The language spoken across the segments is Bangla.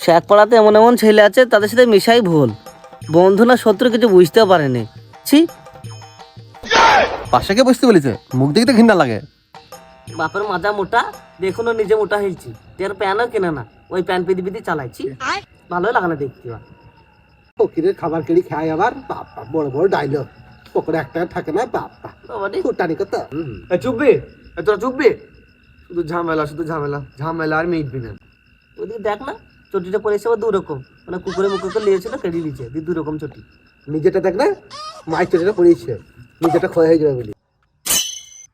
শেখ পাড়াতে এমন এমন ছেলে আছে তাদের সাথে মিশাই ভুল। বন্ধু না শত্রু কিছু বুঝতেও পারেনি। ছি, পাশে কে বসতে বলেছে? মুখ দেখে তো ঘৃণা লাগে। বাপের মাজা মোটা, দেখুন ও নিজে মোটা হয়েছি, এর প্যানও কেনে না, ওই প্যান পিদি পিদি চালাইছি, ভালোই লাগে না দেখতে। ফকিরের খাবার কেড়ি খায় আবার, বাপ্পা বড় বড় ডাইলগ, পকেটে একটা থাকে না, বাপ্পা ফুটানি কত। চুপবি, তোরা চুপবি, শুধু ঝামেলা শুধু ঝামেলা, ঝামেলা আর মিটবি না। ওদিকে দেখ না, চটিটা পরেছে আবার 2 রকম, মানে কুকুরে মুখে করে লিয়েছিল, কেটে দিয়েছে 2 রকম চটি। নিজেটা দেখ না, মায়ের চটিটা পড়িয়েছে, নিজেটা ক্ষয় হয়ে যাবে বলি।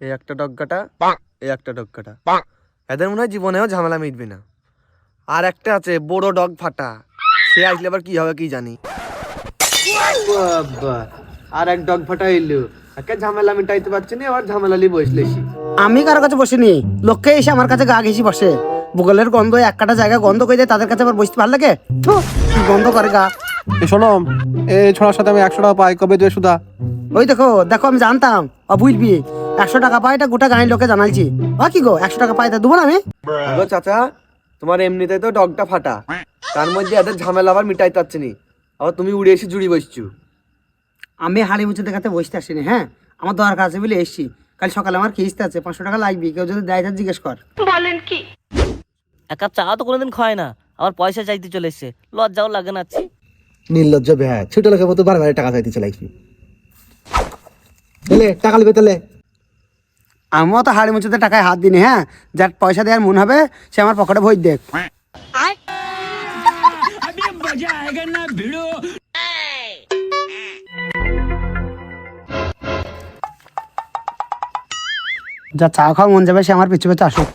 এই একটা ডগগাটা, এই একটা ডগগাটা, এদের মনে হয় জীবনেও ঝামেলা মিটবে না। আর একটা আছে বড় ডগ ফাটা, সে আসলে আবার কি হবে কি জানি। বাবা, আর এক ডগ ফাটা এলো, একে ঝামেলা মিটাইতে পারছি না, আবার ঝামেলা নিয়ে বসলেছি। আমি কারো কাছে বসিনি, লোককে এসে আমার কাছে গা ঘেঁষি বসে। ভূগোলের গন্ধ এক কাটা জায়গা গন্ধ করে দেয়, তাদের কাছে আবার বসতে ভালো লাগে? থু, কি গন্ধ করে গা। শোনো, এই ছোড়ার সাথে আমি 100 টাকা পাই, কবে দেবে সুদা? ওই দেখো দেখো, আমি জানতাম বুঝবি 100 টাকা পাই, এটা গোটা গাঁয়ের লোকে জানাইছি। কি গো, 100 টাকা পাই তা দেবো না আমি? হ্যালো চাচা, তোমার এমনিতে তো ডগটা ফাটা, তার মধ্যে এদের ঝামেলা আবার মিটাইতে পারছি নি, আবার তুমি উড়ে এসে জুড়ি বসছো। আমি হাড়ি মুছে দেখাতে বসতে আসিনি, হ্যাঁ আমার দরকার আছে বলে এসছি। কাল সকালে আমার কিস্তি আছে, 500 টাকা লাগবে, কেউ যদি দেয় জিজ্ঞেস কর। এক কাপ চা তো কোনোদিন খায় না, আবার পয়সা চাইতে চলে এসছে, লজ্জাও লাগে না। ছি, নির্লজ্জ ভ্যা, ছোট লোকের মতো বারবার টাকা চাইতে চালাইছি। তাহলে টাকা লিবে তাহলে। আমিও তো হাড়ি মুছতে টাকায় হাত দিনি, হ্যাঁ যার পয়সা দেওয়ার মন হবে সে আমার পকেটে ভোজ দেখ। যা চা খাওয়া মন যাবে সে আমার পিছু পিছু আসুক।